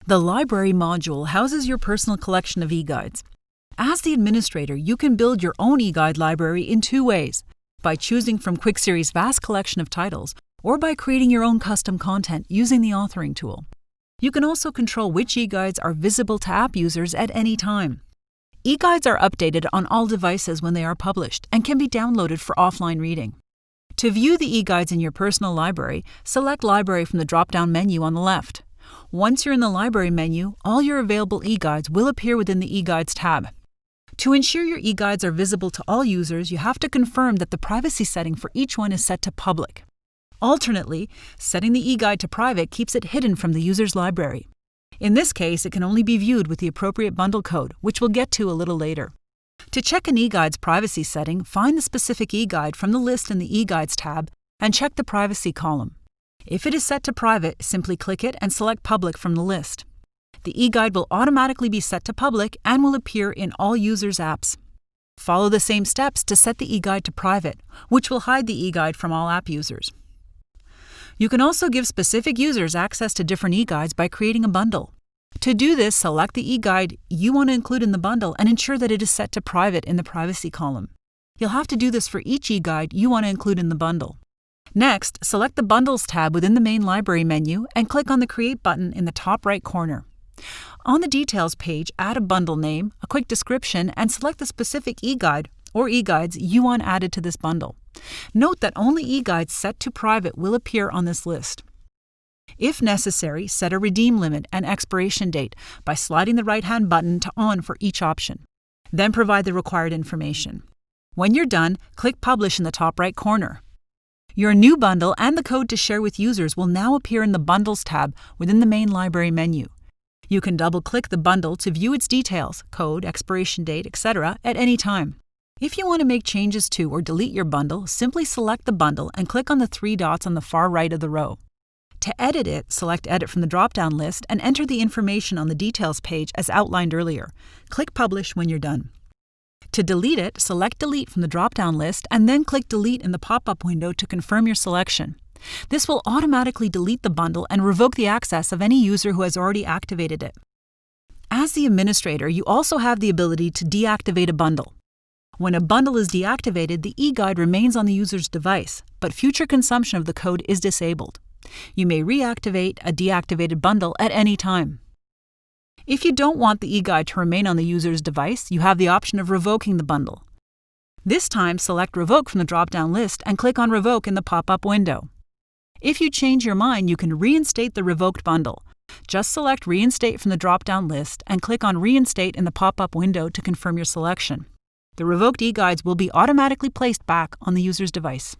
The Library module houses your personal collection of e-guides. As the administrator, you can build your own e-guide library in two ways: by choosing from QuickSeries' vast collection of titles, or by creating your own custom content using the authoring tool. You can also control which e-guides are visible to app users at any time. E-guides are updated on all devices when they are published and can be downloaded for offline reading. To view the e-guides in your personal library, select Library from the drop-down menu on the left. Once you're in the Library menu, all your available e-guides will appear within the e-guides tab. To ensure your e-guides are visible to all users, you have to confirm that the privacy setting for each one is set to public. Alternately, setting the e-guide to private keeps it hidden from the user's library. In this case, it can only be viewed with the appropriate bundle code, which we'll get to a little later. To check an e-guide's privacy setting, find the specific e-guide from the list in the e-guides tab and check the privacy column. If it is set to private, simply click it and select Public from the list. The e-guide will automatically be set to public and will appear in all users' apps. Follow the same steps to set the e-guide to private, which will hide the e-guide from all app users. You can also give specific users access to different e-guides by creating a bundle. To do this, select the e-guide you want to include in the bundle and ensure that it is set to private in the privacy column. You'll have to do this for each e-guide you want to include in the bundle. Next, select the Bundles tab within the main library menu and click on the Create button in the top right corner. On the Details page, add a bundle name, a quick description, and select the specific e-guide or e-guides you want added to this bundle. Note that only e-guides set to private will appear on this list. If necessary, set a redeem limit and expiration date by sliding the right-hand button to On for each option. Then provide the required information. When you're done, click Publish in the top right corner. Your new bundle and the code to share with users will now appear in the Bundles tab within the main library menu. You can double-click the bundle to view its details, code, expiration date, etc. at any time. If you want to make changes to or delete your bundle, simply select the bundle and click on the three dots on the far right of the row. To edit it, select Edit from the drop-down list and enter the information on the Details page as outlined earlier. Click Publish when you're done. To delete it, select Delete from the drop-down list and then click Delete in the pop-up window to confirm your selection. This will automatically delete the bundle and revoke the access of any user who has already activated it. As the administrator, you also have the ability to deactivate a bundle. When a bundle is deactivated, the e-guide remains on the user's device, but future consumption of the code is disabled. You may reactivate a deactivated bundle at any time. If you don't want the e-guide to remain on the user's device, you have the option of revoking the bundle. This time, select Revoke from the drop-down list and click on Revoke in the pop-up window. If you change your mind, you can reinstate the revoked bundle. Just select Reinstate from the drop-down list and click on Reinstate in the pop-up window to confirm your selection. The revoked e-guides will be automatically placed back on the user's device.